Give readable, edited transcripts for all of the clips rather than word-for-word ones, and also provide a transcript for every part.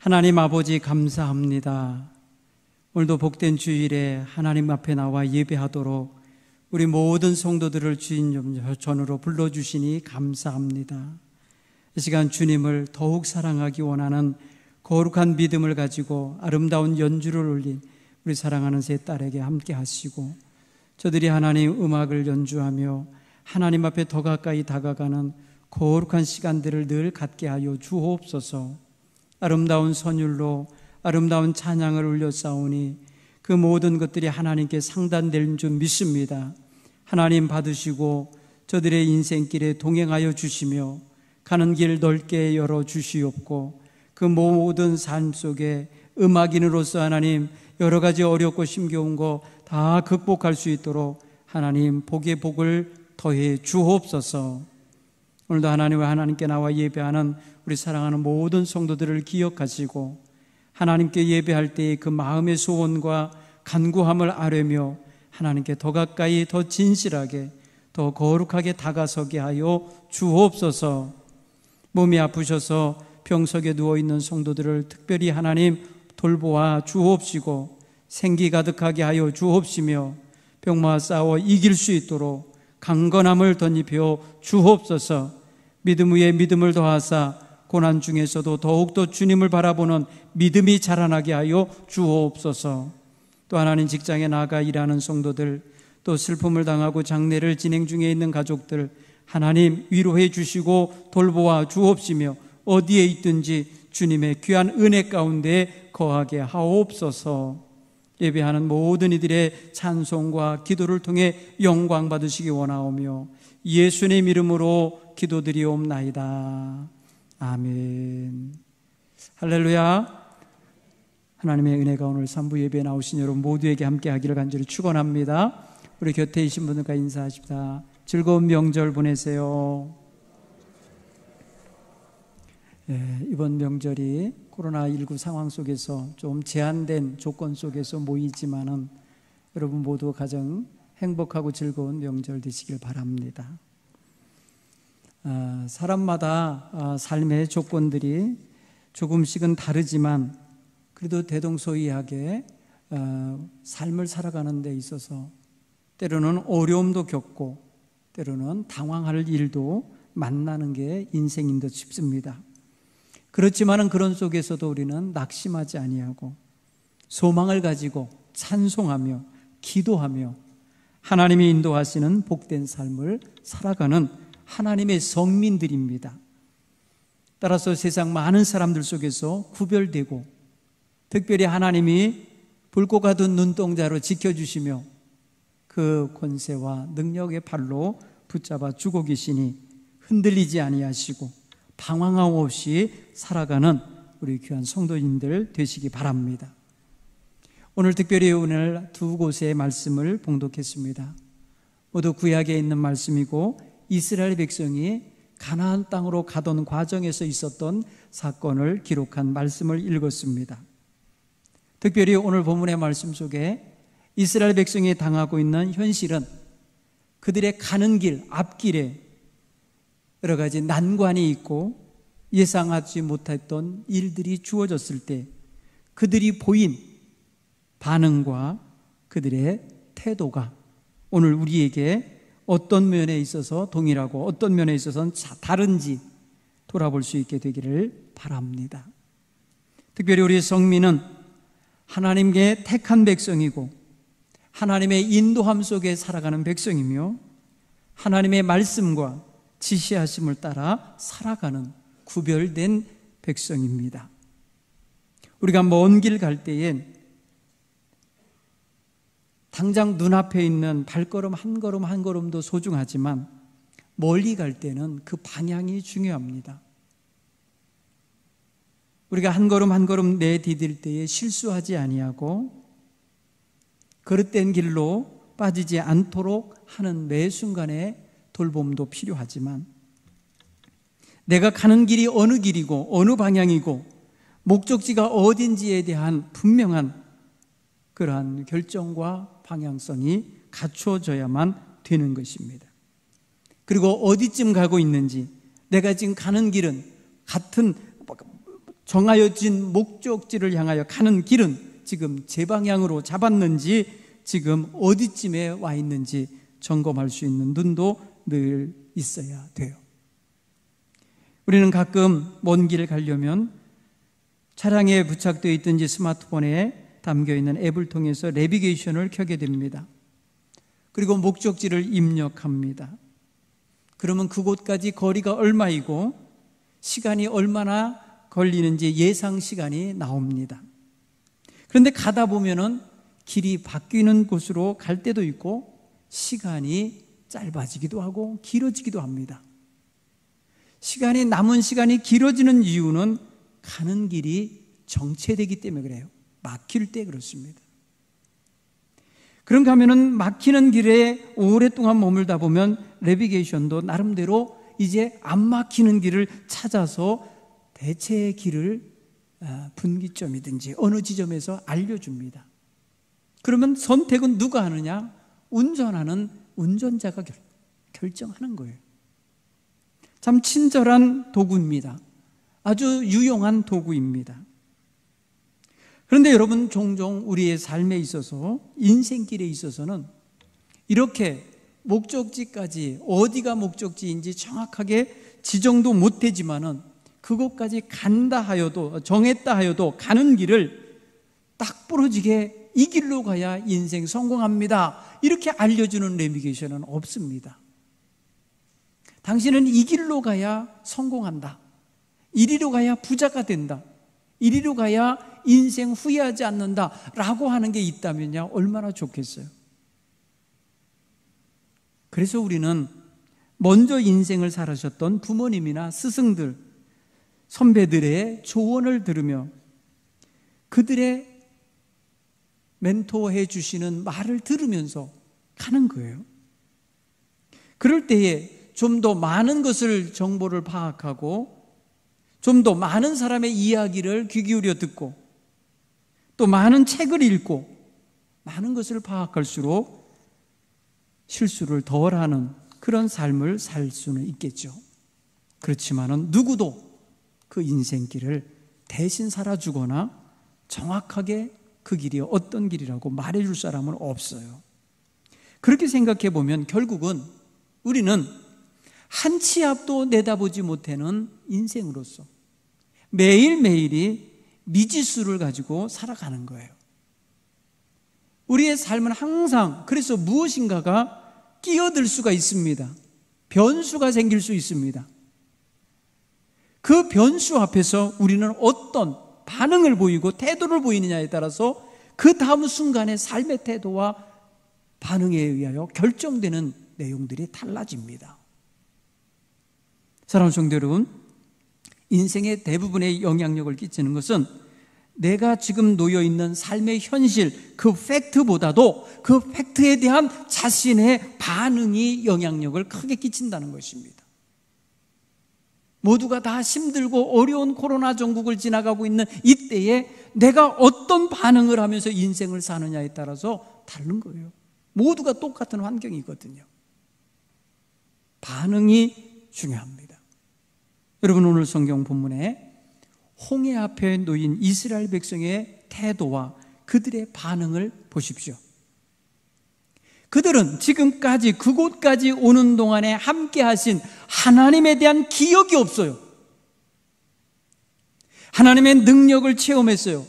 하나님 아버지 감사합니다. 오늘도 복된 주일에 하나님 앞에 나와 예배하도록 우리 모든 성도들을 주인 전으로 불러주시니 감사합니다. 이 시간 주님을 더욱 사랑하기 원하는 거룩한 믿음을 가지고 아름다운 연주를 올린 우리 사랑하는 세 딸에게 함께 하시고, 저들이 하나님 음악을 연주하며 하나님 앞에 더 가까이 다가가는 거룩한 시간들을 늘 갖게 하여 주옵소서. 아름다운 선율로 아름다운 찬양을 올려싸우니 그 모든 것들이 하나님께 상단될 줄 믿습니다. 하나님 받으시고 저들의 인생길에 동행하여 주시며 가는 길 넓게 열어주시옵고, 그 모든 삶 속에 음악인으로서 하나님 여러 가지 어렵고 힘겨운 거 다 극복할 수 있도록 하나님 복의 복을 더해 주옵소서. 오늘도 하나님과 하나님께 나와 예배하는 우리 사랑하는 모든 성도들을 기억하시고, 하나님께 예배할 때의 그 마음의 소원과 간구함을 아뢰며 하나님께 더 가까이 더 진실하게 더 거룩하게 다가서게 하여 주옵소서. 몸이 아프셔서 병석에 누워있는 성도들을 특별히 하나님 돌보아 주옵시고, 생기 가득하게 하여 주옵시며 병마와 싸워 이길 수 있도록 강건함을 덧입혀 주옵소서. 믿음 위에 믿음을 더하사 고난 중에서도 더욱더 주님을 바라보는 믿음이 자라나게 하여 주옵소서. 또 하나님 직장에 나가 일하는 성도들, 또 슬픔을 당하고 장례를 진행 중에 있는 가족들 하나님 위로해 주시고 돌보아 주옵시며 어디에 있든지 주님의 귀한 은혜 가운데 거하게 하옵소서. 예배하는 모든 이들의 찬송과 기도를 통해 영광 받으시기 원하오며 예수님 이름으로 기도드리옵나이다. 아멘. 할렐루야. 하나님의 은혜가 오늘 3부 예배에 나오신 여러분 모두에게 함께 하기를 간절히 축원합니다. 우리 곁에 계신 분들과 인사하십시다. 즐거운 명절 보내세요. 이번 명절이 코로나19 상황 속에서 좀 제한된 조건 속에서 모이지만은 여러분 모두 가정 행복하고 즐거운 명절 되시길 바랍니다. 사람마다 삶의 조건들이 조금씩은 다르지만 그래도 대동소이하게 삶을 살아가는 데 있어서 때로는 어려움도 겪고 때로는 당황할 일도 만나는 게 인생인 듯 싶습니다. 그렇지만은 그런 속에서도 우리는 낙심하지 아니하고 소망을 가지고 찬송하며 기도하며 하나님이 인도하시는 복된 삶을 살아가는 하나님의 성민들입니다. 따라서 세상 많은 사람들 속에서 구별되고 특별히 하나님이 붉고 가둔 눈동자로 지켜주시며 그 권세와 능력의 발로 붙잡아 주고 계시니 흔들리지 아니하시고 방황함 없이 살아가는 우리 귀한 성도님들 되시기 바랍니다. 오늘 특별히 오늘 두 곳의 말씀을 봉독했습니다. 모두 구약에 있는 말씀이고 이스라엘 백성이 가나안 땅으로 가던 과정에서 있었던 사건을 기록한 말씀을 읽었습니다. 특별히 오늘 본문의 말씀 속에 이스라엘 백성이 당하고 있는 현실은 그들의 가는 길, 앞길에 여러 가지 난관이 있고 예상하지 못했던 일들이 주어졌을 때 그들이 보인 반응과 그들의 태도가 오늘 우리에게 어떤 면에 있어서 동일하고 어떤 면에 있어서는 다른지 돌아볼 수 있게 되기를 바랍니다. 특별히 우리 성민은 하나님께 택한 백성이고 하나님의 인도함 속에 살아가는 백성이며 하나님의 말씀과 지시하심을 따라 살아가는 구별된 백성입니다. 우리가 먼 길 갈 때엔 당장 눈앞에 있는 발걸음 한 걸음 한 걸음도 소중하지만 멀리 갈 때는 그 방향이 중요합니다. 우리가 한 걸음 한 걸음 내디딜 때에 실수하지 아니하고 그릇된 길로 빠지지 않도록 하는 매 순간에 돌봄도 필요하지만 내가 가는 길이 어느 길이고 어느 방향이고 목적지가 어딘지에 대한 분명한 그러한 결정과 방향성이 갖춰져야만 되는 것입니다. 그리고 어디쯤 가고 있는지, 내가 지금 가는 길은 같은 정하여진 목적지를 향하여 가는 길은 지금 제 방향으로 잡았는지, 지금 어디쯤에 와 있는지 점검할 수 있는 눈도 늘 있어야 돼요. 우리는 가끔 먼 길을 가려면 차량에 부착되어 있든지 스마트폰에 담겨 있는 앱을 통해서 내비게이션을 켜게 됩니다. 그리고 목적지를 입력합니다. 그러면 그곳까지 거리가 얼마이고 시간이 얼마나 걸리는지 예상 시간이 나옵니다. 그런데 가다 보면은 길이 바뀌는 곳으로 갈 때도 있고 시간이 짧아지기도 하고 길어지기도 합니다. 남은 시간이 길어지는 이유는 가는 길이 정체되기 때문에 그래요. 막힐 때 그렇습니다. 그런가 하면은 막히는 길에 오랫동안 머물다 보면 내비게이션도 나름대로 이제 안 막히는 길을 찾아서 대체의 길을 분기점이든지 어느 지점에서 알려줍니다. 그러면 선택은 누가 하느냐? 운전하는 운전자가 결정하는 거예요. 참 친절한 도구입니다. 아주 유용한 도구입니다. 그런데 여러분, 종종 우리의 삶에 있어서, 인생길에 있어서는 이렇게 목적지까지, 어디가 목적지인지 정확하게 지정도 못되지만은 그곳까지 간다 하여도, 정했다 하여도 가는 길을 딱 부러지게 이 길로 가야 인생 성공합니다, 이렇게 알려주는 내비게이션은 없습니다. 당신은 이 길로 가야 성공한다, 이리로 가야 부자가 된다, 이리로 가야 인생 후회하지 않는다 라고 하는 게 있다면요, 얼마나 좋겠어요. 그래서 우리는 먼저 인생을 살아셨던 부모님이나 스승들, 선배들의 조언을 들으며 그들의 멘토해 주시는 말을 들으면서 가는 거예요. 그럴 때에 좀 더 많은 것을, 정보를 파악하고 좀 더 많은 사람의 이야기를 귀 기울여 듣고 또 많은 책을 읽고 많은 것을 파악할수록 실수를 덜하는 그런 삶을 살 수는 있겠죠. 그렇지만은 누구도 그 인생길을 대신 살아주거나 정확하게 그 길이 어떤 길이라고 말해줄 사람은 없어요. 그렇게 생각해 보면 결국은 우리는 한 치 앞도 내다보지 못하는 인생으로서 매일매일이 미지수를 가지고 살아가는 거예요. 우리의 삶은 항상 그래서 무엇인가가 끼어들 수가 있습니다. 변수가 생길 수 있습니다. 그 변수 앞에서 우리는 어떤 반응을 보이고 태도를 보이느냐에 따라서 그 다음 순간의 삶의 태도와 반응에 의하여 결정되는 내용들이 달라집니다. 사랑하는 성도 여러분, 인생의 대부분의 영향력을 끼치는 것은 내가 지금 놓여있는 삶의 현실, 그 팩트보다도 그 팩트에 대한 자신의 반응이 영향력을 크게 끼친다는 것입니다. 모두가 다 힘들고 어려운 코로나 전국을 지나가고 있는 이때에 내가 어떤 반응을 하면서 인생을 사느냐에 따라서 다른 거예요. 모두가 똑같은 환경이거든요. 반응이 중요합니다. 여러분, 오늘 성경 본문에 홍해 앞에 놓인 이스라엘 백성의 태도와 그들의 반응을 보십시오. 그들은 지금까지 그곳까지 오는 동안에 함께 하신 하나님에 대한 기억이 없어요. 하나님의 능력을 체험했어요.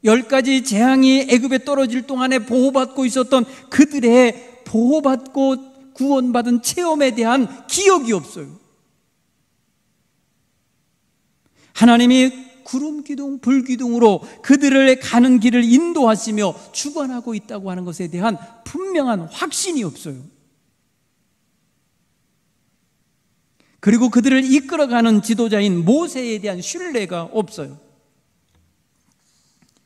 10가지 재앙이 애굽에 떨어질 동안에 보호받고 있었던 그들의 보호받고 구원받은 체험에 대한 기억이 없어요. 하나님이 구름 기둥, 불 기둥으로 그들을 가는 길을 인도하시며 주관하고 있다고 하는 것에 대한 분명한 확신이 없어요. 그리고 그들을 이끌어가는 지도자인 모세에 대한 신뢰가 없어요.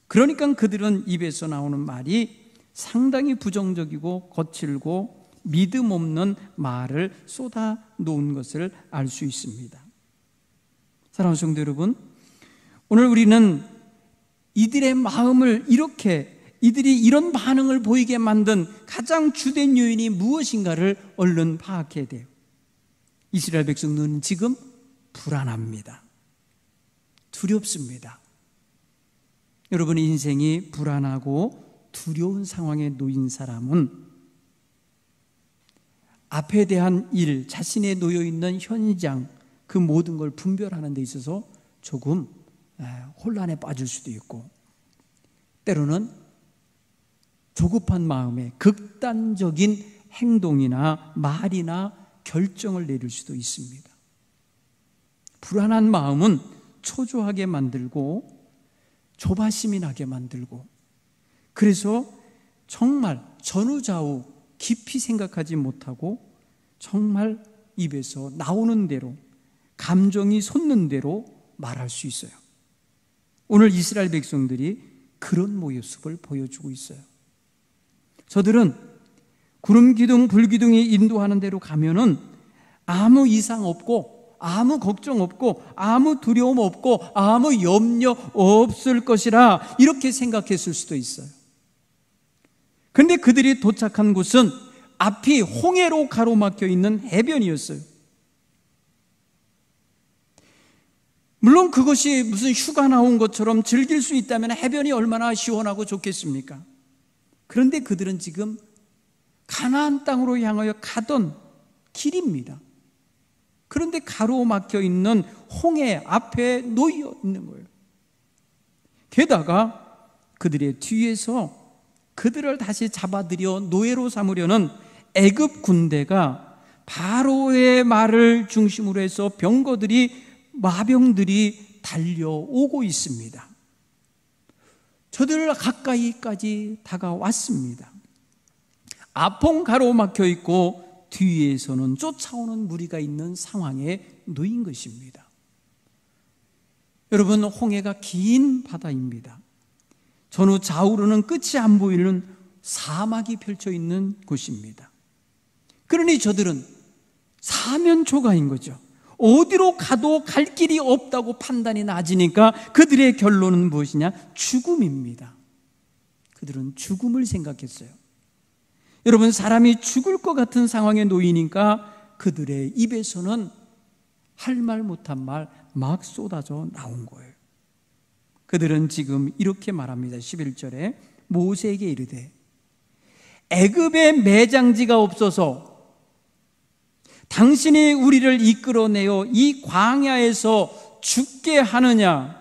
그러니까 그들은 입에서 나오는 말이 상당히 부정적이고 거칠고 믿음 없는 말을 쏟아 놓은 것을 알 수 있습니다. 사랑하는 성도 여러분, 오늘 우리는 이들의 마음을 이들이 이런 반응을 보이게 만든 가장 주된 요인이 무엇인가를 얼른 파악해야 돼요. 이스라엘 백성들은 지금 불안합니다. 두렵습니다. 여러분의 인생이 불안하고 두려운 상황에 놓인 사람은 앞에 대한 일, 자신에 놓여있는 현장, 그 모든 걸 분별하는 데 있어서 조금 혼란에 빠질 수도 있고, 때로는 조급한 마음에 극단적인 행동이나 말이나 결정을 내릴 수도 있습니다. 불안한 마음은 초조하게 만들고 조바심이 나게 만들고, 그래서 정말 전후좌우 깊이 생각하지 못하고 정말 입에서 나오는 대로, 감정이 솟는 대로 말할 수 있어요. 오늘 이스라엘 백성들이 그런 모습을 보여주고 있어요. 저들은 구름 기둥, 불 기둥이 인도하는 대로 가면은 아무 이상 없고, 아무 걱정 없고, 아무 두려움 없고, 아무 염려 없을 것이라 이렇게 생각했을 수도 있어요. 그런데 그들이 도착한 곳은 앞이 홍해로 가로막혀 있는 해변이었어요. 물론 그것이 무슨 휴가 나온 것처럼 즐길 수 있다면 해변이 얼마나 시원하고 좋겠습니까? 그런데 그들은 지금 가나안 땅으로 향하여 가던 길입니다. 그런데 가로막혀 있는 홍해 앞에 놓여 있는 거예요. 게다가 그들의 뒤에서 그들을 다시 잡아들여 노예로 삼으려는 애굽 군대가, 바로의 말을 중심으로 해서 마병들이 달려오고 있습니다. 저들 가까이까지 다가왔습니다. 앞은 가로막혀 있고 뒤에서는 쫓아오는 무리가 있는 상황에 놓인 것입니다. 여러분, 홍해가 긴 바다입니다. 전후 좌우로는 끝이 안 보이는 사막이 펼쳐 있는 곳입니다. 그러니 저들은 사면초가인 거죠. 어디로 가도 갈 길이 없다고 판단이 나지니까 그들의 결론은 무엇이냐? 죽음입니다. 그들은 죽음을 생각했어요. 여러분, 사람이 죽을 것 같은 상황에 놓이니까 그들의 입에서는 할 말 못한 말 막 쏟아져 나온 거예요. 그들은 지금 이렇게 말합니다. 11절에 모세에게 이르되, 애굽에 매장지가 없어서 당신이 우리를 이끌어내어 이 광야에서 죽게 하느냐?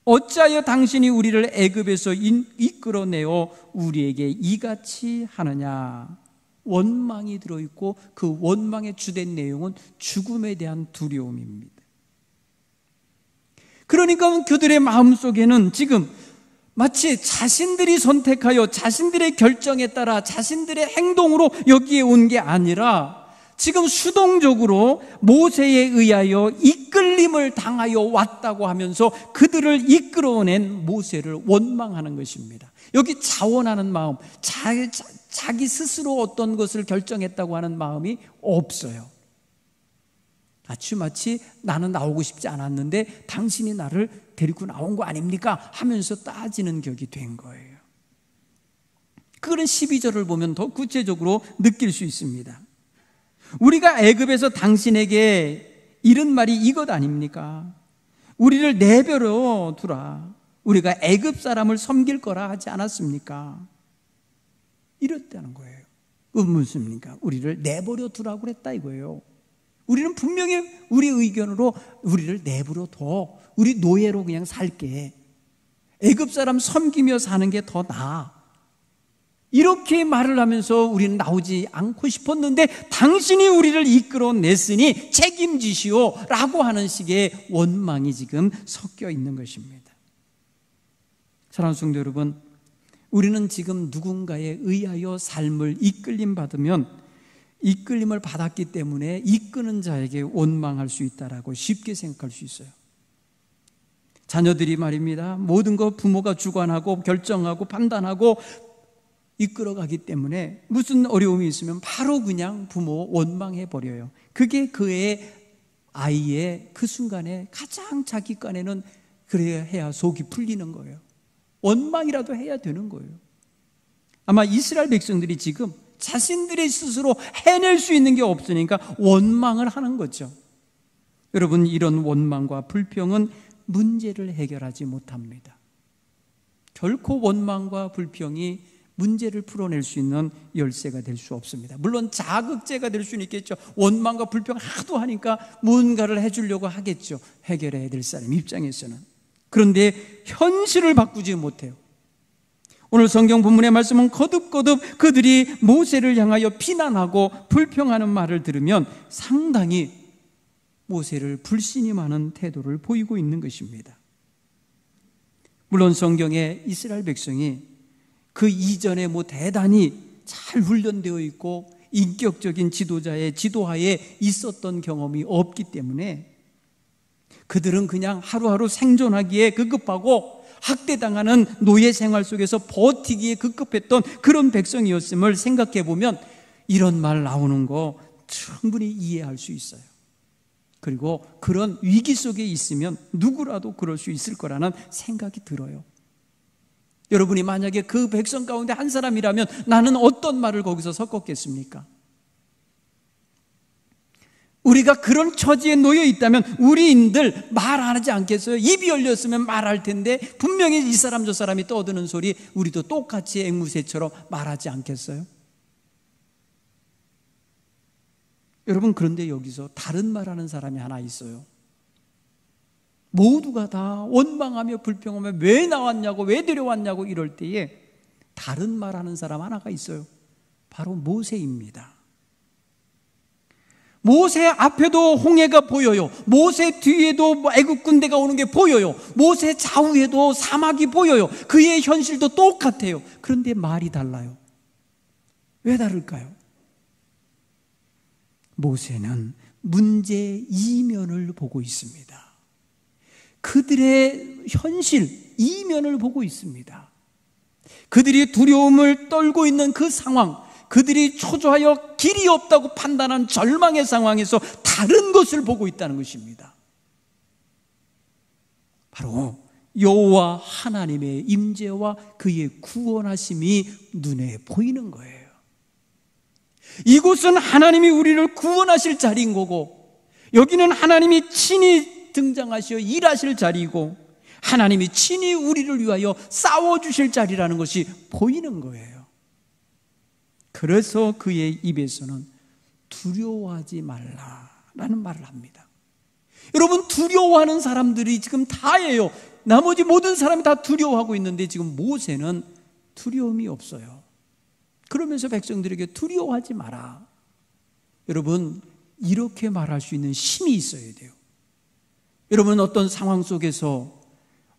어찌하여 당신이 우리를 애굽에서 이끌어내어 우리에게 이같이 하느냐? 원망이 들어있고 그 원망의 주된 내용은 죽음에 대한 두려움입니다. 그러니까 그들의 마음속에는 지금 마치 자신들이 선택하여 자신들의 결정에 따라 자신들의 행동으로 여기에 온 게 아니라 지금 수동적으로 모세에 의하여 이끌림을 당하여 왔다고 하면서 그들을 이끌어낸 모세를 원망하는 것입니다. 여기 자원하는 마음, 자기 스스로 어떤 것을 결정했다고 하는 마음이 없어요. 마치 나는 나오고 싶지 않았는데 당신이 나를 데리고 나온 거 아닙니까? 하면서 따지는 격이 된 거예요. 그런 12절을 보면 더 구체적으로 느낄 수 있습니다. 우리가 애굽에서 당신에게 이른 말이 이것 아닙니까? 우리를 내버려 두라. 우리가 애굽 사람을 섬길 거라 하지 않았습니까? 이랬다는 거예요. 무슨입니까? 우리를 내버려 두라고 그랬다 이거예요. 우리는 분명히 우리 의견으로 우리를 내버려 둬. 우리 노예로 그냥 살게. 애굽 사람 섬기며 사는 게 더 나아. 이렇게 말을 하면서 우리는 나오지 않고 싶었는데 당신이 우리를 이끌어냈으니 책임지시오 라고 하는 식의 원망이 지금 섞여 있는 것입니다. 사랑하는 성도 여러분, 우리는 지금 누군가에 의하여 삶을 이끌림 받으면 이끌림을 받았기 때문에 이끄는 자에게 원망할 수 있다라고 쉽게 생각할 수 있어요. 자녀들이 말입니다. 모든 것 부모가 주관하고 결정하고 판단하고 이끌어가기 때문에 무슨 어려움이 있으면 바로 그냥 부모 원망해 버려요. 그게 그의 아이의 그 순간에 가장 자기 간에는 그래야 해야 속이 풀리는 거예요. 원망이라도 해야 되는 거예요. 아마 이스라엘 백성들이 지금 자신들의 스스로 해낼 수 있는 게 없으니까 원망을 하는 거죠. 여러분, 이런 원망과 불평은 문제를 해결하지 못합니다. 결코 원망과 불평이 문제를 풀어낼 수 있는 열쇠가 될 수 없습니다. 물론 자극제가 될 수는 있겠죠. 원망과 불평 하도 하니까 뭔가를 해주려고 하겠죠. 해결해야 될 사람 입장에서는. 그런데 현실을 바꾸지 못해요. 오늘 성경 본문의 말씀은 거듭거듭 그들이 모세를 향하여 비난하고 불평하는 말을 들으면 상당히 모세를 불신임하는 태도를 보이고 있는 것입니다. 물론 성경에 이스라엘 백성이 그 이전에 대단히 잘 훈련되어 있고 인격적인 지도자의 지도하에 있었던 경험이 없기 때문에 그들은 그냥 하루하루 생존하기에 급급하고 학대당하는 노예 생활 속에서 버티기에 급급했던 그런 백성이었음을 생각해 보면 이런 말 나오는 거 충분히 이해할 수 있어요. 그리고 그런 위기 속에 있으면 누구라도 그럴 수 있을 거라는 생각이 들어요. 여러분이 만약에 그 백성 가운데 한 사람이라면 나는 어떤 말을 거기서 섞었겠습니까? 우리가 그런 처지에 놓여 있다면 우리인들 말 안 하지 않겠어요? 입이 열렸으면 말할 텐데 분명히 이 사람 저 사람이 떠드는 소리 우리도 똑같이 앵무새처럼 말하지 않겠어요? 여러분, 그런데 여기서 다른 말하는 사람이 하나 있어요. 모두가 다 원망하며 불평하며 왜 나왔냐고 왜 데려왔냐고 이럴 때에 다른 말하는 사람 하나가 있어요. 바로 모세입니다. 모세 앞에도 홍해가 보여요. 모세 뒤에도 애국 군대가 오는 게 보여요. 모세 좌우에도 사막이 보여요. 그의 현실도 똑같아요. 그런데 말이 달라요. 왜 다를까요? 모세는 문제 이면을 보고 있습니다. 그들의 현실 이면을 보고 있습니다. 그들이 두려움을 떨고 있는 그 상황, 그들이 초조하여 길이 없다고 판단한 절망의 상황에서 다른 것을 보고 있다는 것입니다. 바로 여호와 하나님의 임재와 그의 구원하심이 눈에 보이는 거예요. 이곳은 하나님이 우리를 구원하실 자리인 거고, 여기는 하나님이 친히 등장하시어 일하실 자리이고, 하나님이 친히 우리를 위하여 싸워주실 자리라는 것이 보이는 거예요. 그래서 그의 입에서는 두려워하지 말라라는 말을 합니다. 여러분, 두려워하는 사람들이 지금 다예요. 나머지 모든 사람이 다 두려워하고 있는데 지금 모세는 두려움이 없어요. 그러면서 백성들에게 두려워하지 마라. 여러분, 이렇게 말할 수 있는 힘이 있어야 돼요. 여러분, 어떤 상황 속에서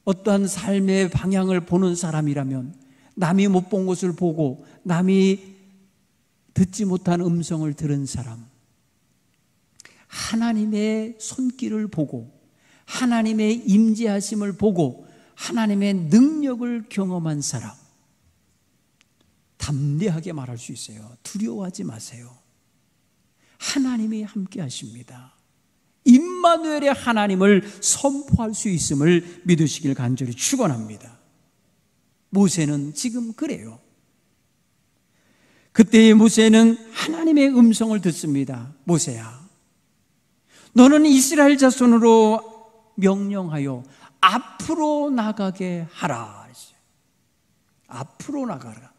어떠한 삶의 방향을 보는 사람이라면 남이 못 본 것을 보고 남이 듣지 못한 음성을 들은 사람, 하나님의 손길을 보고 하나님의 임재하심을 보고 하나님의 능력을 경험한 사람, 담대하게 말할 수 있어요. 두려워하지 마세요. 하나님이 함께 하십니다. 임마누엘의 하나님을 선포할 수 있음을 믿으시길 간절히 축원합니다. 모세는 지금 그래요. 그때의 모세는 하나님의 음성을 듣습니다. 모세야, 너는 이스라엘 자손으로 명령하여 앞으로 나가게 하라. 앞으로 나가라.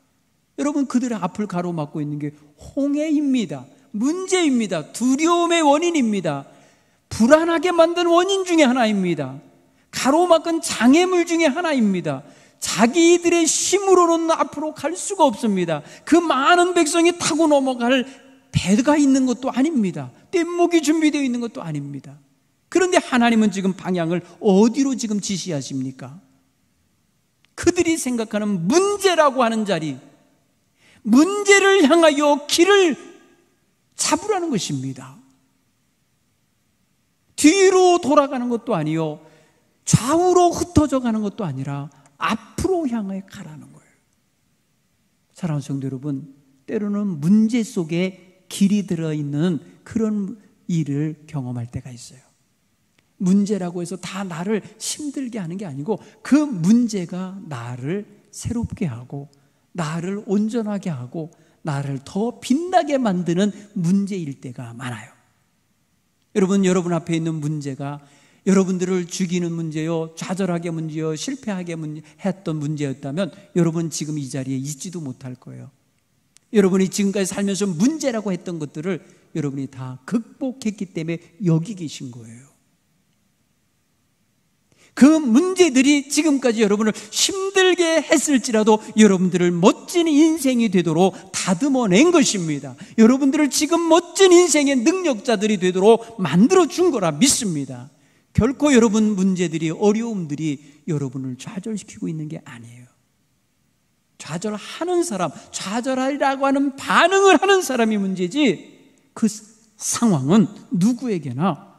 여러분, 그들의 앞을 가로막고 있는 게 홍해입니다. 문제입니다. 두려움의 원인입니다. 불안하게 만든 원인 중에 하나입니다. 가로막은 장애물 중에 하나입니다. 자기들의 힘으로는 앞으로 갈 수가 없습니다. 그 많은 백성이 타고 넘어갈 배가 있는 것도 아닙니다. 뗏목이 준비되어 있는 것도 아닙니다. 그런데 하나님은 지금 방향을 어디로 지금 지시하십니까? 그들이 생각하는 문제라고 하는 자리, 문제를 향하여 길을 잡으라는 것입니다. 뒤로 돌아가는 것도 아니요, 좌우로 흩어져 가는 것도 아니라 앞으로 향해 가라는 거예요. 사랑하는 성도 여러분, 때로는 문제 속에 길이 들어있는 그런 일을 경험할 때가 있어요. 문제라고 해서 다 나를 힘들게 하는 게 아니고 그 문제가 나를 새롭게 하고 나를 온전하게 하고 나를 더 빛나게 만드는 문제일 때가 많아요. 여러분 앞에 있는 문제가 여러분들을 죽이는 문제요, 좌절하게 문제요, 실패하게 했던 문제였다면 여러분 지금 이 자리에 있지도 못할 거예요. 여러분이 지금까지 살면서 문제라고 했던 것들을 여러분이 다 극복했기 때문에 여기 계신 거예요. 그 문제들이 지금까지 여러분을 힘들게 했을지라도 여러분들을 멋진 인생이 되도록 다듬어낸 것입니다. 여러분들을 지금 멋진 인생의 능력자들이 되도록 만들어준 거라 믿습니다. 결코 여러분 문제들이, 어려움들이 여러분을 좌절시키고 있는 게 아니에요. 좌절하는 사람, 좌절하리라고 하는 반응을 하는 사람이 문제지, 그 상황은 누구에게나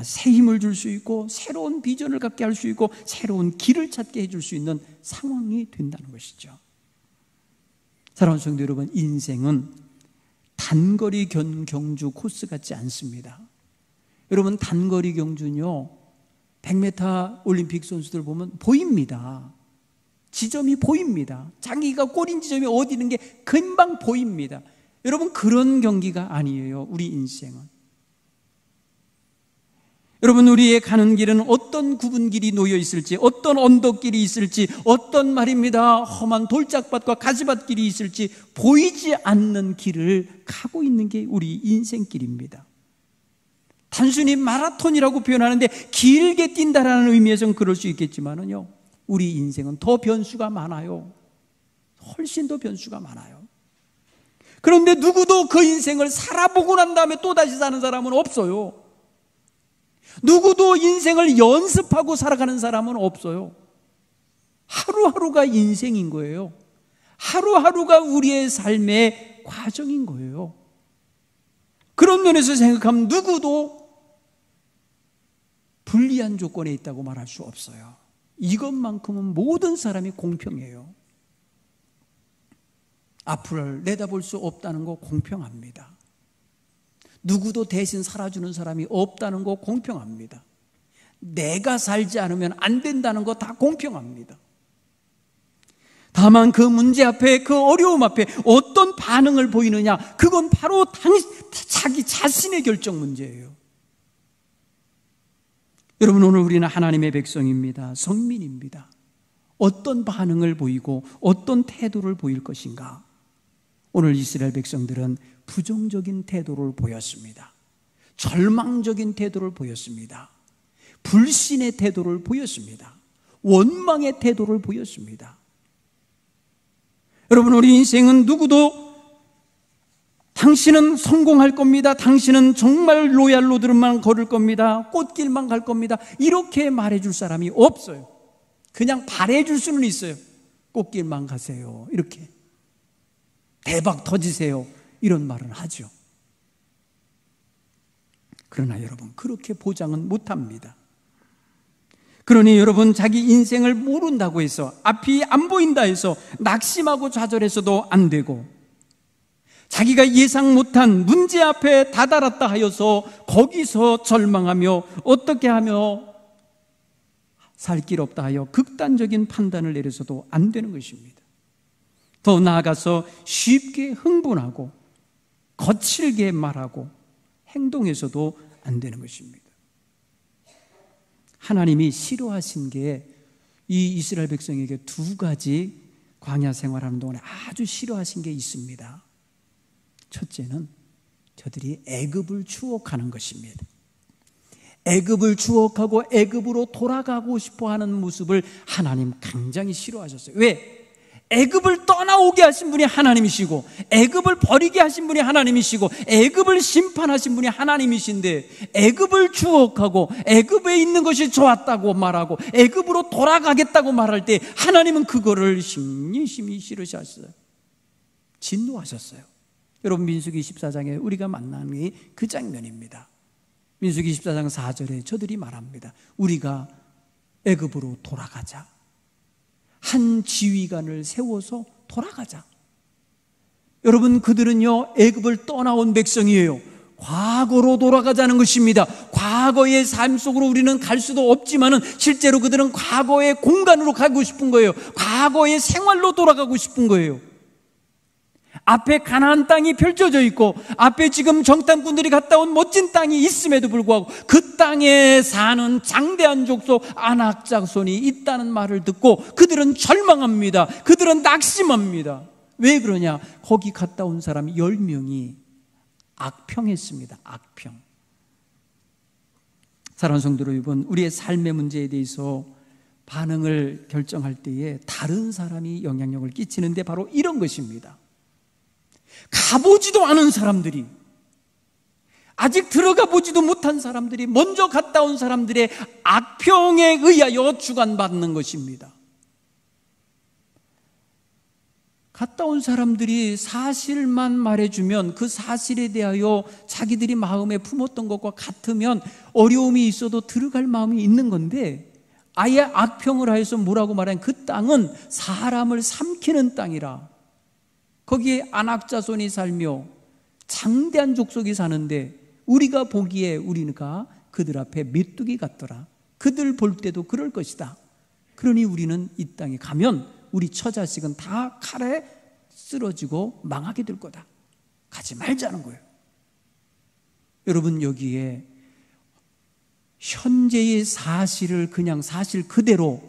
새 힘을 줄 수 있고 새로운 비전을 갖게 할 수 있고 새로운 길을 찾게 해줄 수 있는 상황이 된다는 것이죠. 사랑하는 성도 여러분, 인생은 단거리 경주 코스 같지 않습니다. 여러분, 단거리 경주는요, 100m 올림픽 선수들 보면 보입니다. 지점이 보입니다. 자기가 골인 지점이 어디 있는 게 금방 보입니다. 여러분, 그런 경기가 아니에요, 우리 인생은. 여러분, 우리의 가는 길은 어떤 굽은 길이 놓여 있을지, 어떤 언덕길이 있을지, 어떤 말입니다, 험한 돌짝밭과 가지밭길이 있을지 보이지 않는 길을 가고 있는 게 우리 인생길입니다. 단순히 마라톤이라고 표현하는데 길게 뛴다라는 의미에서는 그럴 수 있겠지만은요, 우리 인생은 더 변수가 많아요. 훨씬 더 변수가 많아요. 그런데 누구도 그 인생을 살아보고 난 다음에 또다시 사는 사람은 없어요. 누구도 인생을 연습하고 살아가는 사람은 없어요. 하루하루가 인생인 거예요. 하루하루가 우리의 삶의 과정인 거예요. 그런 면에서 생각하면 누구도 불리한 조건에 있다고 말할 수 없어요. 이것만큼은 모든 사람이 공평해요. 앞을 내다볼 수 없다는 거 공평합니다. 누구도 대신 살아주는 사람이 없다는 거 공평합니다. 내가 살지 않으면 안 된다는 거 다 공평합니다. 다만 그 문제 앞에, 그 어려움 앞에 어떤 반응을 보이느냐, 그건 바로 자기 자신의 결정 문제예요. 여러분, 오늘 우리는 하나님의 백성입니다. 성민입니다. 어떤 반응을 보이고 어떤 태도를 보일 것인가? 오늘 이스라엘 백성들은 부정적인 태도를 보였습니다. 절망적인 태도를 보였습니다. 불신의 태도를 보였습니다. 원망의 태도를 보였습니다. 여러분, 우리 인생은 누구도 당신은 성공할 겁니다, 당신은 정말 로얄 로드만 걸을 겁니다, 꽃길만 갈 겁니다, 이렇게 말해줄 사람이 없어요. 그냥 바래줄 수는 있어요. 꽃길만 가세요, 이렇게. 대박 터지세요, 이런 말은 하죠. 그러나 여러분, 그렇게 보장은 못합니다. 그러니 여러분, 자기 인생을 모른다고 해서, 앞이 안 보인다 해서 낙심하고 좌절해서도 안 되고, 자기가 예상 못한 문제 앞에 다다랐다 하여서 거기서 절망하며 어떻게 하며 살 길 없다 하여 극단적인 판단을 내려서도 안 되는 것입니다. 더 나아가서 쉽게 흥분하고 거칠게 말하고 행동해서도 안 되는 것입니다. 하나님이 싫어하신 게 이 이스라엘 백성에게 두 가지 광야 생활하는 동안에 아주 싫어하신 게 있습니다. 첫째는 저들이 애굽을 추억하는 것입니다. 애굽을 추억하고 애굽으로 돌아가고 싶어하는 모습을 하나님 굉장히 싫어하셨어요. 왜? 애굽을 떠나오게 하신 분이 하나님이시고, 애굽을 버리게 하신 분이 하나님이시고, 애굽을 심판하신 분이 하나님이신데, 애굽을 추억하고 애굽에 있는 것이 좋았다고 말하고 애굽으로 돌아가겠다고 말할 때 하나님은 그거를 심히 싫으셨어요. 진노하셨어요. 여러분, 민수기 14장에 우리가 만나는 그 장면입니다. 민수기 14장 4절에 저들이 말합니다. 우리가 애굽으로 돌아가자. 한 지휘관을 세워서 돌아가자. 여러분, 그들은요, 애굽을 떠나온 백성이에요. 과거로 돌아가자는 것입니다. 과거의 삶 속으로 우리는 갈 수도 없지만은 실제로 그들은 과거의 공간으로 가고 싶은 거예요. 과거의 생활로 돌아가고 싶은 거예요. 앞에 가나안 땅이 펼쳐져 있고 앞에 지금 정탐꾼들이 갔다 온 멋진 땅이 있음에도 불구하고 그 땅에 사는 장대한 족속 아낙 자손이 있다는 말을 듣고 그들은 절망합니다. 그들은 낙심합니다. 왜 그러냐? 거기 갔다 온 사람 10명이 악평했습니다. 악평. 사랑하는 성도 여러분, 우리의 삶의 문제에 대해서 반응을 결정할 때에 다른 사람이 영향력을 끼치는데 바로 이런 것입니다. 가보지도 않은 사람들이, 아직 들어가 보지도 못한 사람들이, 먼저 갔다 온 사람들의 악평에 의하여 주관받는 것입니다. 갔다 온 사람들이 사실만 말해주면 그 사실에 대하여 자기들이 마음에 품었던 것과 같으면 어려움이 있어도 들어갈 마음이 있는 건데, 아예 악평을 하여서 뭐라고 말하면 그 땅은 사람을 삼키는 땅이라, 거기에 아낙 자손이 살며 장대한 족속이 사는데 우리가 보기에 우리가 그들 앞에 메뚜기 같더라. 그들 볼 때도 그럴 것이다. 그러니 우리는 이 땅에 가면 우리 처자식은 다 칼에 쓰러지고 망하게 될 거다. 가지 말자는 거예요. 여러분, 여기에 현재의 사실을 그냥 사실 그대로,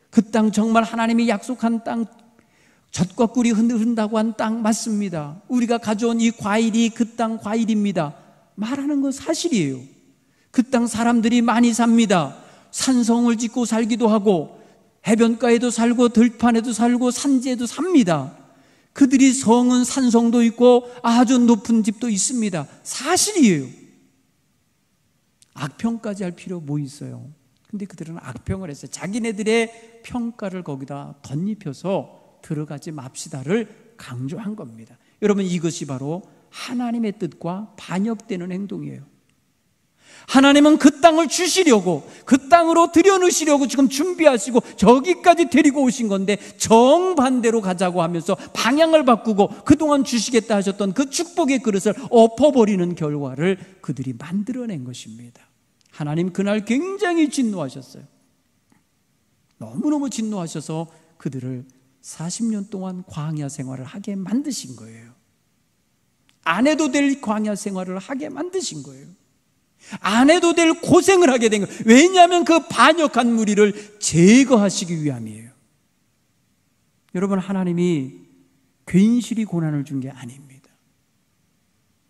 그 땅 정말 하나님이 약속한 땅, 젖과 꿀이 흐른다고 한 땅 맞습니다. 우리가 가져온 이 과일이 그 땅 과일입니다. 말하는 건 사실이에요. 그 땅 사람들이 많이 삽니다. 산성을 짓고 살기도 하고 해변가에도 살고 들판에도 살고 산지에도 삽니다. 그들이 성은 산성도 있고 아주 높은 집도 있습니다. 사실이에요. 악평까지 할 필요 뭐 있어요? 근데 그들은 악평을 했어요. 자기네들의 평가를 거기다 덧입혀서 들어가지 맙시다를 강조한 겁니다. 여러분, 이것이 바로 하나님의 뜻과 반역되는 행동이에요. 하나님은 그 땅을 주시려고, 그 땅으로 들여놓으시려고 지금 준비하시고 저기까지 데리고 오신 건데 정반대로 가자고 하면서 방향을 바꾸고 그동안 주시겠다 하셨던 그 축복의 그릇을 엎어버리는 결과를 그들이 만들어낸 것입니다. 하나님 그날 굉장히 진노하셨어요. 너무너무 진노하셔서 그들을 40년 동안 광야 생활을 하게 만드신 거예요. 안 해도 될 광야 생활을 하게 만드신 거예요. 안 해도 될 고생을 하게 된 거예요. 왜냐하면 그 반역한 무리를 제거하시기 위함이에요. 여러분, 하나님이 괜시리 고난을 준 게 아닙니다.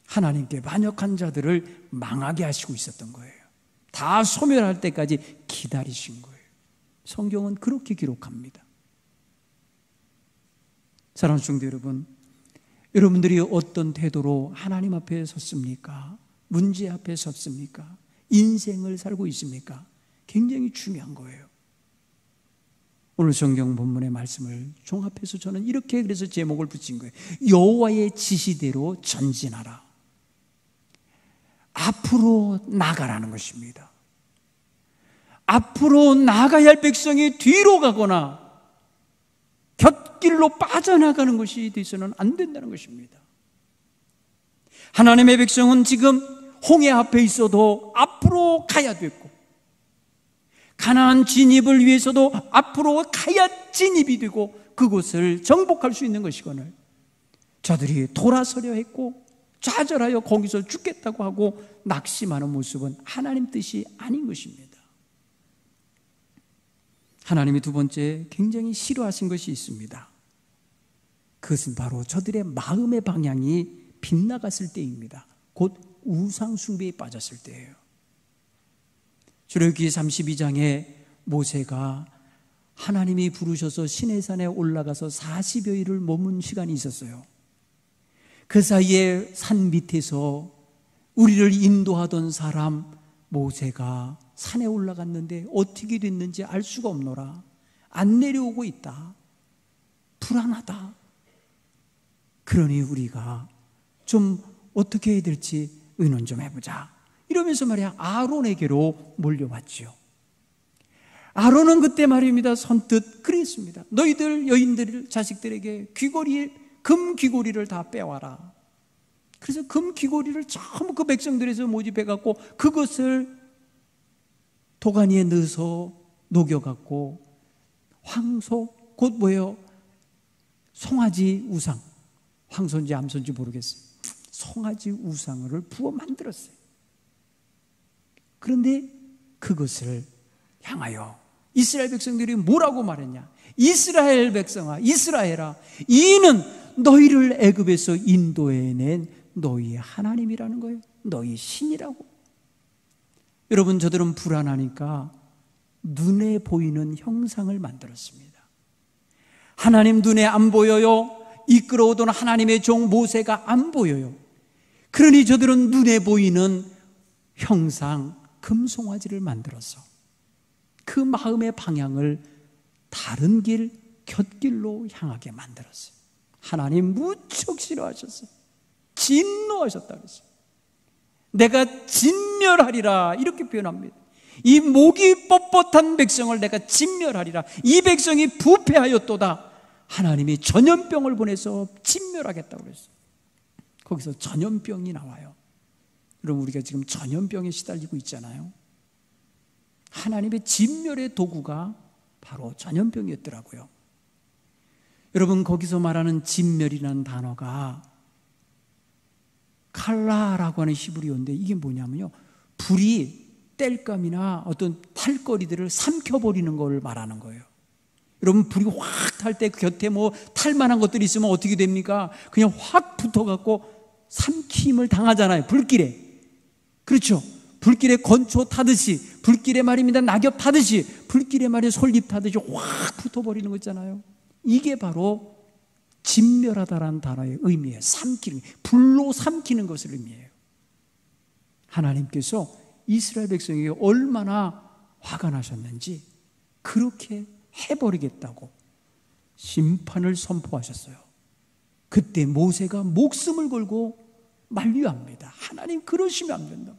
하나님께 반역한 자들을 망하게 하시고 있었던 거예요. 다 소멸할 때까지 기다리신 거예요. 성경은 그렇게 기록합니다. 사랑하는 성도 여러분, 여러분들이 어떤 태도로 하나님 앞에 섰습니까? 문제 앞에 섰습니까? 인생을 살고 있습니까? 굉장히 중요한 거예요. 오늘 성경 본문의 말씀을 종합해서 저는 이렇게 그래서 제목을 붙인 거예요. 여호와의 지시대로 전진하라. 앞으로 나가라는 것입니다. 앞으로 나가야 할 백성이 뒤로 가거나 곁길로 빠져나가는 것이 돼서는 안 된다는 것입니다. 하나님의 백성은 지금 홍해 앞에 있어도 앞으로 가야 됐고, 가나안 진입을 위해서도 앞으로 가야 진입이 되고 그곳을 정복할 수 있는 것이거늘 저들이 돌아서려 했고 좌절하여 거기서 죽겠다고 하고 낙심하는 모습은 하나님 뜻이 아닌 것입니다. 하나님이 두 번째 굉장히 싫어하신 것이 있습니다. 그것은 바로 저들의 마음의 방향이 빗나갔을 때입니다. 곧 우상 숭배에 빠졌을 때예요. 출애굽기 32장에 모세가 하나님이 부르셔서 시내산에 올라가서 40여일을 머문 시간이 있었어요. 그 사이에 산 밑에서 우리를 인도하던 사람 모세가 산에 올라갔는데 어떻게 됐는지 알 수가 없노라. 안 내려오고 있다. 불안하다. 그러니 우리가 좀 어떻게 해야 될지 의논 좀 해보자. 이러면서 말이야 아론에게로 몰려왔지요. 아론은 그때 말입니다 선뜻 그랬습니다. 너희들 여인들 자식들에게 귀걸이, 금 귀걸이를 다 빼와라. 그래서 금 귀걸이를 전부 그 백성들에서 모집해갖고 그것을 도가니에 넣어서 녹여갖고 황소, 곧 뭐예요? 송아지 우상, 황소인지 암소인지 모르겠어요. 송아지 우상을 부어 만들었어요. 그런데 그것을 향하여 이스라엘 백성들이 뭐라고 말했냐? 이스라엘 백성아, 이스라엘아, 이는 너희를 애굽에서 인도해낸 너희의 하나님이라는 거예요. 너희 신이라고. 여러분, 저들은 불안하니까 눈에 보이는 형상을 만들었습니다. 하나님 눈에 안 보여요. 이끌어오던 하나님의 종 모세가 안 보여요. 그러니 저들은 눈에 보이는 형상, 금송아지를 만들어서 그 마음의 방향을 다른 길, 곁길로 향하게 만들었어요. 하나님 무척 싫어하셨어요. 진노하셨다 그랬어요. 내가 진멸하리라 이렇게 표현합니다. 이 목이 뻣뻣한 백성을 내가 진멸하리라. 이 백성이 부패하였도다. 하나님이 전염병을 보내서 진멸하겠다고 그랬어요. 거기서 전염병이 나와요. 여러분, 우리가 지금 전염병에 시달리고 있잖아요. 하나님의 진멸의 도구가 바로 전염병이었더라고요. 여러분, 거기서 말하는 진멸이라는 단어가 칼라라고 하는 히브리어인데 이게 뭐냐면요, 불이 땔감이나 어떤 탈거리들을 삼켜버리는 걸 말하는 거예요. 여러분, 불이 확 탈 때 곁에 뭐 탈만한 것들이 있으면 어떻게 됩니까? 그냥 확 붙어갖고 삼킴을 당하잖아요, 불길에. 그렇죠? 불길에 건초 타듯이, 불길에 말입니다, 낙엽 타듯이, 불길에 말이야 솔잎 타듯이 확 붙어버리는 거 있잖아요. 이게 바로 진멸하다라는 단어의 의미예요. 삼키는, 불로 삼키는 것을 의미해요. 하나님께서 이스라엘 백성에게 얼마나 화가 나셨는지 그렇게 해버리겠다고 심판을 선포하셨어요. 그때 모세가 목숨을 걸고 만류합니다. 하나님, 그러시면 안 된다고.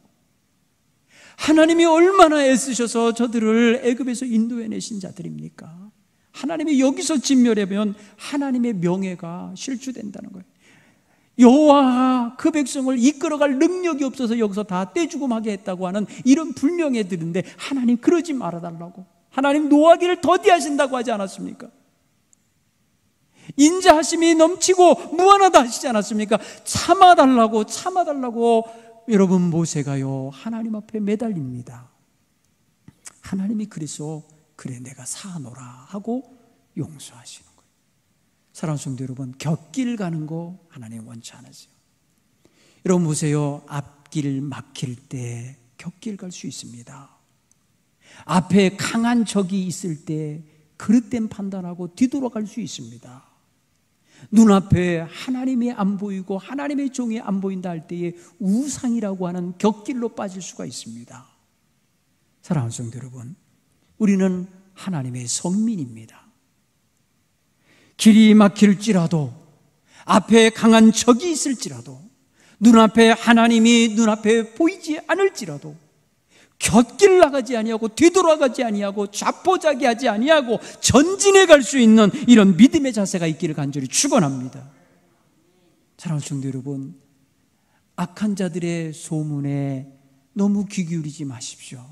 하나님이 얼마나 애쓰셔서 저들을 애굽에서 인도해내신 자들입니까? 하나님이 여기서 진멸하면 하나님의 명예가 실추된다는 거예요. 여호와가 그 백성을 이끌어갈 능력이 없어서 여기서 다 떼죽음하게 했다고 하는 이런 불명예들인데 하나님 그러지 말아달라고. 하나님 노하기를 더디하신다고 하지 않았습니까? 인자하심이 넘치고 무한하다 하시지 않았습니까? 참아달라고 여러분, 모세가요 하나님 앞에 매달립니다. 하나님이 그래서 그래 내가 사노라 하고 용서하시는 거예요. 사랑하는 성도 여러분, 곁길 가는 거 하나님 원치 않으세요. 여러분 보세요, 앞길 막힐 때 곁길 갈 수 있습니다. 앞에 강한 적이 있을 때 그릇된 판단하고 뒤돌아갈 수 있습니다. 눈앞에 하나님이 안 보이고 하나님의 종이 안 보인다 할 때에 우상이라고 하는 곁길로 빠질 수가 있습니다. 사랑하는 성도 여러분, 우리는 하나님의 성민입니다. 길이 막힐지라도, 앞에 강한 적이 있을지라도, 눈앞에 하나님이 눈앞에 보이지 않을지라도 곁길 나가지 아니하고 뒤돌아가지 아니하고 좌포자기하지 아니하고 전진해 갈 수 있는 이런 믿음의 자세가 있기를 간절히 축원합니다. 사랑하는 성도 여러분, 악한 자들의 소문에 너무 귀 기울이지 마십시오.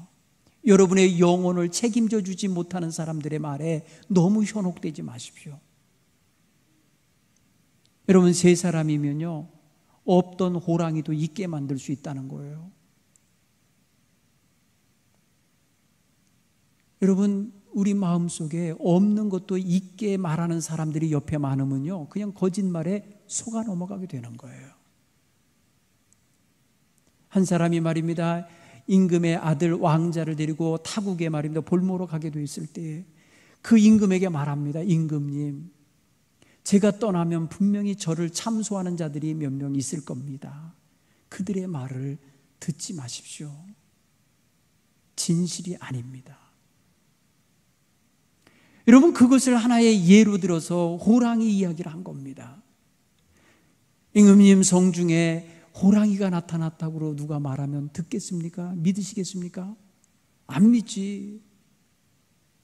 여러분의 영혼을 책임져 주지 못하는 사람들의 말에 너무 현혹되지 마십시오. 여러분, 세 사람이면요 없던 호랑이도 있게 만들 수 있다는 거예요. 여러분, 우리 마음속에 없는 것도 있게 말하는 사람들이 옆에 많으면요 그냥 거짓말에 속아 넘어가게 되는 거예요. 한 사람이 말입니다, 임금의 아들 왕자를 데리고 타국에 말입니다 볼모로 가게 돼 있을 때 그 임금에게 말합니다. 임금님, 제가 떠나면 분명히 저를 참소하는 자들이 몇 명 있을 겁니다. 그들의 말을 듣지 마십시오. 진실이 아닙니다. 여러분, 그것을 하나의 예로 들어서 호랑이 이야기를 한 겁니다. 임금님 성중에 호랑이가 나타났다고 누가 말하면 듣겠습니까? 믿으시겠습니까? 안 믿지.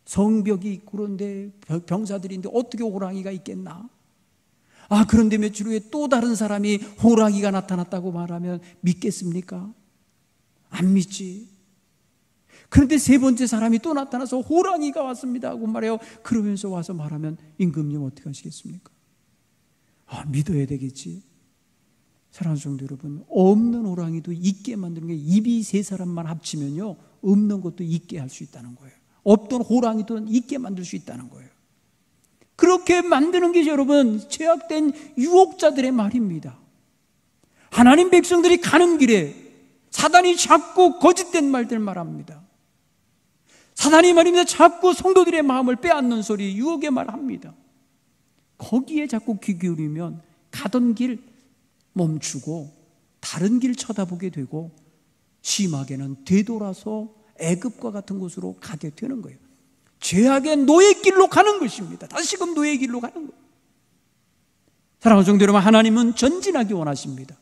성벽이 있고 그런데 병사들인데 어떻게 호랑이가 있겠나? 그런데 며칠 후에 또 다른 사람이 호랑이가 나타났다고 말하면 믿겠습니까? 안 믿지. 그런데 세 번째 사람이 또 나타나서 호랑이가 왔습니다 하고 말해요. 그러면서 와서 말하면 임금님 어떻게 하시겠습니까? 믿어야 되겠지. 사랑하는 성도 여러분, 없는 호랑이도 있게 만드는 게 입이 세 사람만 합치면요, 없는 것도 있게 할 수 있다는 거예요. 없던 호랑이도 있게 만들 수 있다는 거예요. 그렇게 만드는 게 여러분, 죄악된 유혹자들의 말입니다. 하나님 백성들이 가는 길에 사단이 자꾸 거짓된 말들 말합니다. 사단이 말입니다. 자꾸 성도들의 마음을 빼앗는 소리, 유혹의 말합니다. 거기에 자꾸 귀 기울이면 가던 길 멈추고 다른 길 쳐다보게 되고 심하게는 되돌아서 애굽과 같은 곳으로 가게 되는 거예요. 죄악의 노예 길로 가는 것입니다. 다시금 노예 길로 가는 거예요. 사랑하는 성도 여러분, 하나님은 전진하기 원하십니다.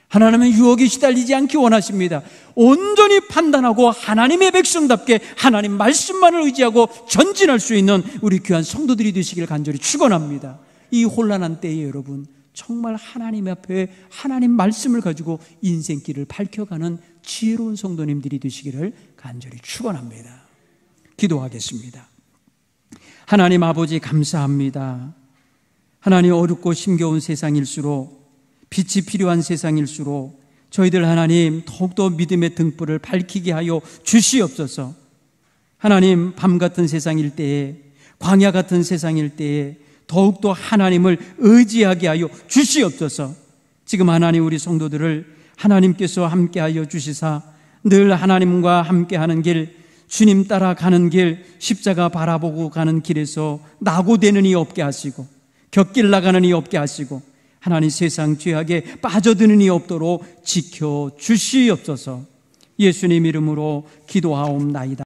하나님은 유혹에 시달리지 않기 원하십니다. 온전히 판단하고 하나님의 백성답게 하나님 말씀만을 의지하고 전진할 수 있는 우리 귀한 성도들이 되시길 간절히 축원합니다. 이 혼란한 때에 여러분, 정말 하나님 앞에 하나님 말씀을 가지고 인생길을 밝혀가는 지혜로운 성도님들이 되시기를 간절히 축원합니다. 기도하겠습니다. 하나님 아버지, 감사합니다. 하나님, 어렵고 힘겨운 세상일수록, 빛이 필요한 세상일수록 저희들 하나님 더욱더 믿음의 등불을 밝히게 하여 주시옵소서. 하나님, 밤 같은 세상일 때에, 광야 같은 세상일 때에 더욱더 하나님을 의지하게 하여 주시옵소서. 지금 하나님, 우리 성도들을 하나님께서 함께하여 주시사 늘 하나님과 함께하는 길, 주님 따라가는 길, 십자가 바라보고 가는 길에서 낙오되는 이 없게 하시고 곁길 나가는 이 없게 하시고 하나님, 세상 죄악에 빠져드는 이 없도록 지켜주시옵소서. 예수님 이름으로 기도하옵나이다.